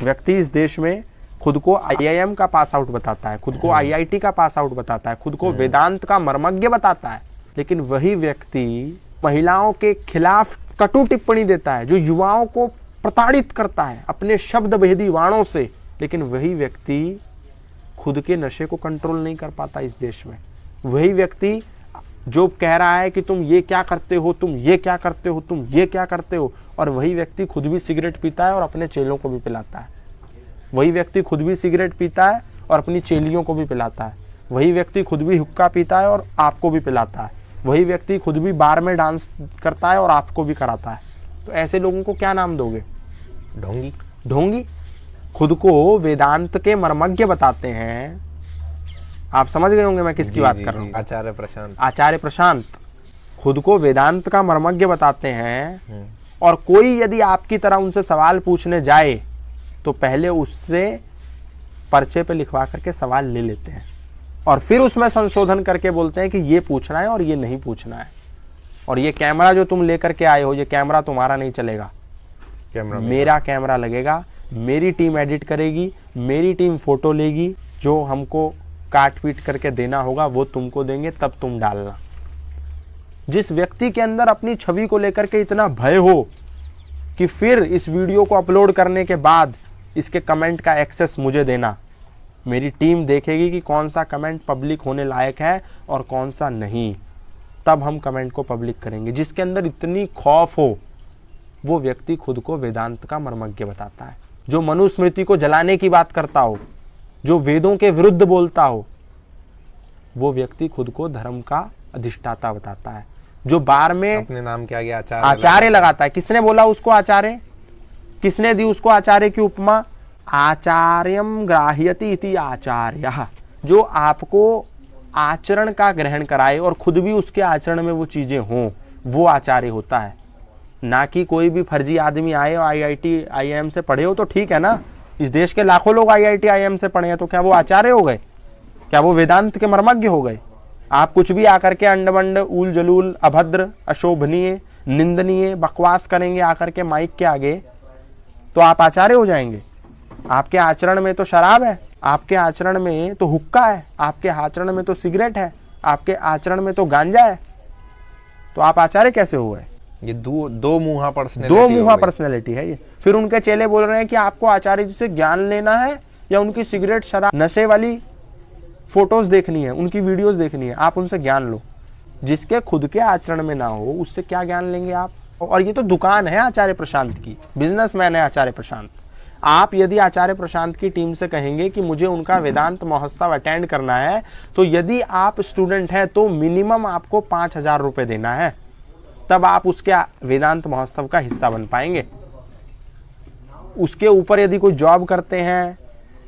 व्यक्ति इस देश में खुद को IIM का पास आउट बताता है, खुद को IIT का पास आउट बताता है, खुद को वेदांत का मर्मज्ञ बताता है, लेकिन वही व्यक्ति महिलाओं के खिलाफ कटु टिप्पणी देता है, जो युवाओं को प्रताड़ित करता है अपने शब्द भेदी वाणों से, लेकिन वही व्यक्ति खुद के नशे को कंट्रोल नहीं कर पाता इस देश में। वही व्यक्ति जो कह रहा है कि तुम ये क्या करते हो, तुम ये क्या करते हो, तुम ये क्या करते हो, और वही व्यक्ति खुद भी सिगरेट पीता है और अपने चेलों को भी पिलाता है। वही व्यक्ति खुद भी सिगरेट पीता है और अपनी चेलियों को भी पिलाता है। वही व्यक्ति खुद भी हुक्का पीता है और आपको भी पिलाता है। वही व्यक्ति खुद भी बार में डांस करता है और आपको भी कराता है। तो ऐसे लोगों को क्या नाम दोगे? ढोंगी। ढोंगी। खुद को वेदांत के मर्मज्ञ बताते हैं। आप समझ गए होंगे मैं किसकी बात कर रहा हूँ। आचार्य प्रशांत। आचार्य प्रशांत खुद को वेदांत का मर्मज्ञ बताते हैं, और कोई यदि आपकी तरह उनसे सवाल पूछने जाए तो पहले उससे पर्चे पे लिखवा करके सवाल ले लेते हैं और फिर उसमें संशोधन करके बोलते हैं कि ये पूछना है और ये नहीं पूछना है, और ये कैमरा जो तुम लेकर के आए हो, ये कैमरा तुम्हारा नहीं चलेगा, कैमरा मेरा कैमरा लगेगा, मेरी टीम एडिट करेगी, मेरी टीम फोटो लेगी, जो हमको काट पीट करके देना होगा वो तुमको देंगे, तब तुम डालना। जिस व्यक्ति के अंदर अपनी छवि को लेकर के इतना भय हो कि फिर इस वीडियो को अपलोड करने के बाद इसके कमेंट का एक्सेस मुझे देना, मेरी टीम देखेगी कि कौन सा कमेंट पब्लिक होने लायक है और कौन सा नहीं, तब हम कमेंट को पब्लिक करेंगे। जिसके अंदर इतनी खौफ हो वो व्यक्ति खुद को वेदांत का मर्मज्ञ बताता है। जो मनुस्मृति को जलाने की बात करता हो, जो वेदों के विरुद्ध बोलता हो, वो व्यक्ति खुद को धर्म का अधिष्ठाता बताता है। जो बार में अपने नाम के आगे आचार्य लगाता है। किसने बोला उसको आचार्य? किसने दी उसको आचार्य की उपमा? आचार्यम ग्राह्यति इति आचार्यः। जो आपको आचरण का ग्रहण कराए और खुद भी उसके आचरण में वो चीजें हों, वो आचार्य होता है। ना कि कोई भी फर्जी आदमी आए और IIT IIM से पढ़े हो तो ठीक है ना। इस देश के लाखों लोग IIT IIM से पढ़े हैं, तो क्या वो आचार्य हो गए? क्या वो वेदांत के मर्मज्ञ हो गए? आप कुछ भी आकर के अंडबंड उल जलूल अभद्र अशोभनीय निंदनीय बकवास करेंगे आकर के माइक के आगे, तो आप आचार्य हो जाएंगे? आपके आचरण में तो शराब है, आपके आचरण में तो हुक्का है, आपके आचरण में तो सिगरेट है, आपके आचरण में तो गांजा है, तो आप आचार्य कैसे हो गए? ये दो मुंहा पर्सनैलिटी है ये। फिर उनके चेले बोल रहे हैं कि आपको आचार्य जी से ज्ञान लेना है या उनकी सिगरेट शराब नशे वाली फोटोज देखनी है, उनकी वीडियोस देखनी है, आप उनसे ज्ञान लो। जिसके खुद के आचरण में ना हो उससे क्या ज्ञान लेंगे आप? और ये तो दुकान है आचार्य प्रशांत की, बिजनेसमैन है आचार्य प्रशांत। आप यदि आचार्य प्रशांत की टीम से कहेंगे कि मुझे उनका वेदांत महोत्सव अटेंड करना है, तो यदि आप स्टूडेंट हैं तो मिनिमम आपको 5,000 रुपए देना है, तब आप उसके वेदांत महोत्सव का हिस्सा बन पाएंगे। उसके ऊपर यदि कोई जॉब करते हैं,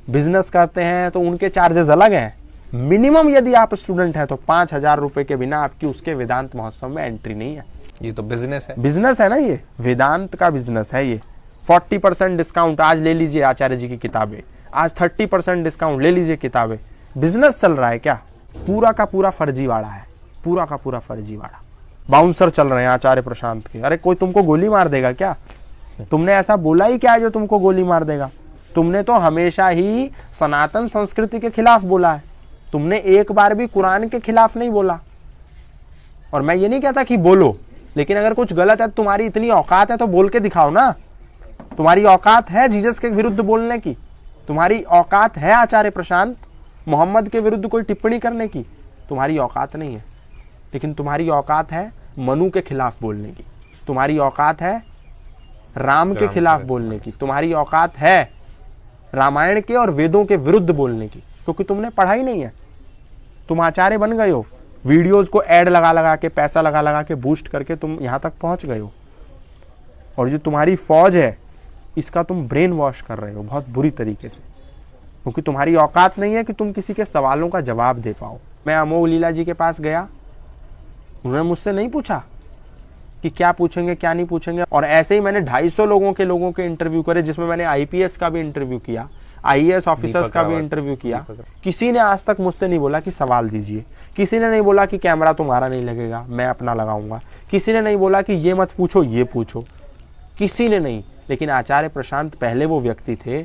बिजनेस करते हैं, तो उनके चार्जेस अलग हैं। मिनिमम यदि आप स्टूडेंट हैं तो 5,000 रुपए के बिना आपकी उसके वेदांत महोत्सव में एंट्री नहीं है। ये तो बिजनेस है, बिजनेस है ना, ये वेदांत का बिजनेस है। ये 40% डिस्काउंट आज ले लीजिए आचार्य जी की किताबें, आज 30% डिस्काउंट ले लीजिए किताबें। बिजनेस चल रहा है क्या? पूरा का पूरा फर्जीवाड़ा है, पूरा का पूरा फर्जीवाड़ा। बाउंसर चल रहे हैं आचार्य प्रशांत के। अरे कोई तुमको गोली मार देगा क्या? तुमने ऐसा बोला ही क्या है जो तुमको गोली मार देगा? तुमने तो हमेशा ही सनातन संस्कृति के खिलाफ बोला है, तुमने एक बार भी कुरान के खिलाफ नहीं बोला। और मैं ये नहीं कहता कि बोलो, लेकिन अगर कुछ गलत है, तुम्हारी इतनी औकात है तो बोल के दिखाओ ना। तुम्हारी औकात है जीसस के विरुद्ध बोलने की, तुम्हारी औकात है आचार्य प्रशांत मोहम्मद के विरुद्ध कोई टिप्पणी करने की, तुम्हारी औकात नहीं है। लेकिन तुम्हारी औकात है मनु के खिलाफ बोलने की, तुम्हारी औकात है राम के खिलाफ बोलने की, तुम्हारी औकात है रामायण के और वेदों के विरुद्ध बोलने की, क्योंकि तुमने पढ़ाई नहीं है। तुम आचार्य बन गए हो, वीडियोस को ऐड लगा लगा के, पैसा लगा लगा के बूस्ट करके तुम यहां तक पहुंच गए हो। और जो तुम्हारी फौज है इसका तुम ब्रेन वॉश कर रहे हो बहुत बुरी तरीके से, क्योंकि तुम्हारी औकात नहीं है कि तुम किसी के सवालों का जवाब दे पाओ। मैं अमोघ लीला जी के पास गया, उन्होंने मुझसे नहीं पूछा कि क्या पूछेंगे क्या नहीं पूछेंगे। और ऐसे ही मैंने 250 लोगों के इंटरव्यू करे, जिसमें मैंने IPS का भी इंटरव्यू किया, IAS ऑफिसर्स का भी इंटरव्यू किया। किसी ने आज तक मुझसे नहीं बोला कि सवाल दीजिए, किसी ने नहीं बोला कि कैमरा तुम्हारा नहीं लगेगा मैं अपना लगाऊंगा, किसी ने नहीं बोला कि ये मत पूछो ये पूछो, किसी ने नहीं। लेकिन आचार्य प्रशांत पहले वो व्यक्ति थे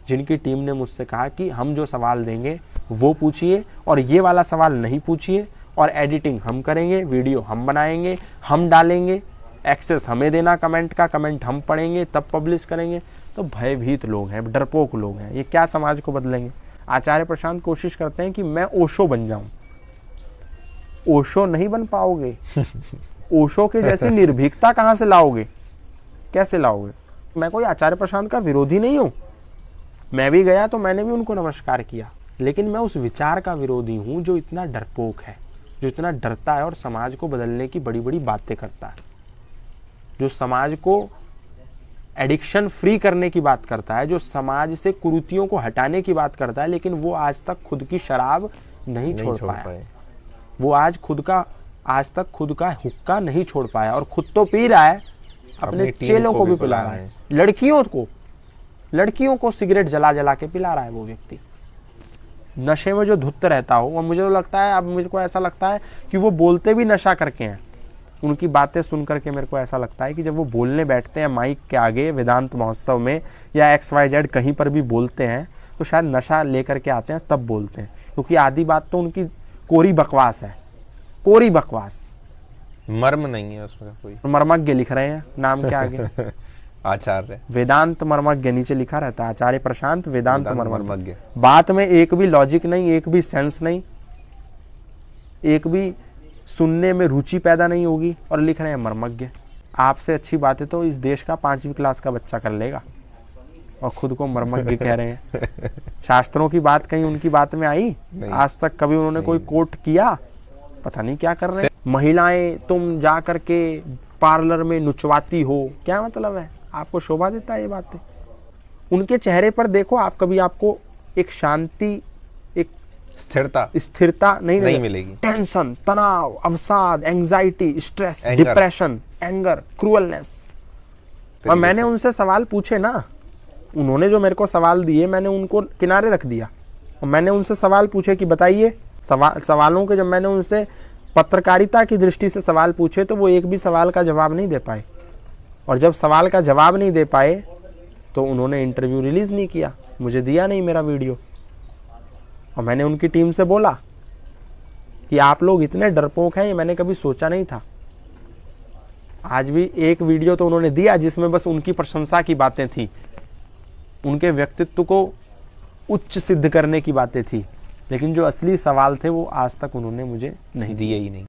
जिनकी टीम ने मुझसे कहा कि हम जो सवाल देंगे वो पूछिए और ये वाला सवाल नहीं पूछिए, और एडिटिंग हम करेंगे, वीडियो हम बनाएंगे, हम डालेंगे, एक्सेस हमें देना कमेंट का, कमेंट हम पढ़ेंगे तब पब्लिश करेंगे। तो भयभीत लोग हैं, डरपोक लोग हैं, ये क्या समाज को बदलेंगे। आचार्य प्रशांत कोशिश करते हैं कि मैं ओशो बन जाऊं। ओशो नहीं बन पाओगे। ओशो के जैसी निर्भीकता कहां से लाओगे, कैसे लाओगे। मैं कोई आचार्य प्रशांत का विरोधी नहीं हूं, मैं भी गया तो मैंने भी उनको नमस्कार किया, लेकिन मैं उस विचार का विरोधी हूं जो इतना डरपोक है, जो इतना डरता है और समाज को बदलने की बड़ी बड़ी बातें करता है, जो समाज को एडिक्शन फ्री करने की बात करता है, जो समाज से कुरीतियों को हटाने की बात करता है, लेकिन वो आज तक खुद की शराब नहीं छोड़ पाया। वो आज तक खुद का हुक्का नहीं छोड़ पाया, और खुद तो पी रहा है, अपने चेलों को भी पिला रहा है, लड़कियों को सिगरेट जला जला के पिला रहा है वो व्यक्ति। नशे में जो धुत रहता हो, और मुझे तो लगता है, अब मुझे को ऐसा लगता है कि वो बोलते भी नशा करके हैं। उनकी बातें सुन करके मेरे को ऐसा लगता है कि जब वो बोलने बैठते हैं माइक के आगे, वेदांत महोत्सव में या XYZ कहीं पर भी बोलते हैं, तो शायद नशा लेकर के आते हैं तब बोलते हैं, क्योंकि आधी बात तो उनकी कोरी बकवास है, कोरी बकवास, मर्म नहीं है उसमें कोई। मर्मज्ञ लिख रहे हैं नाम के आगे आचार्य वेदांत मर्मज्ञ नीचे लिखा रहता है, आचार्य प्रशांत वेदांत मर्मज्ञ। बात में एक भी लॉजिक नहीं, एक भी सेंस नहीं, एक भी सुनने में रुचि पैदा नहीं होगी, और लिख रहे हैं मर्मज्ञ। आपसे अच्छी बातें तो इस देश का 5वीं क्लास का बच्चा कर लेगा, और खुद को मर्मज्ञ कह रहे हैं। शास्त्रों की बात कहीं उनकी बात में आई? आज तक कभी उन्होंने कोई कोट किया? पता नहीं क्या कर रहे हैं। महिलाएं तुम जा करके पार्लर में नुचवाती हो, क्या मतलब है? आपको शोभा देता है ये बातें? उनके चेहरे पर देखो आप, कभी आपको एक शांति, एक स्थिरता नहीं मिलेगी। टेंशन, तनाव, अवसाद, एंजाइटी, स्ट्रेस, डिप्रेशन, एंगर, क्रूअलनेस। और मैंने उनसे सवाल पूछे ना, उन्होंने जो मेरे को सवाल दिए मैंने उनको किनारे रख दिया, और मैंने उनसे सवाल पूछे कि बताइए। सवालों के जब मैंने उनसे पत्रकारिता की दृष्टि से सवाल पूछे तो वो एक भी सवाल का जवाब नहीं दे पाए, और जब सवाल का जवाब नहीं दे पाए तो उन्होंने इंटरव्यू रिलीज नहीं किया, मुझे दिया नहीं मेरा वीडियो। और मैंने उनकी टीम से बोला कि आप लोग इतने डरपोक हैं, ये मैंने कभी सोचा नहीं था। आज भी एक वीडियो तो उन्होंने दिया जिसमें बस उनकी प्रशंसा की बातें थी, उनके व्यक्तित्व को उच्च सिद्ध करने की बातें थी, लेकिन जो असली सवाल थे वो आज तक उन्होंने मुझे नहीं दिए ही नहीं।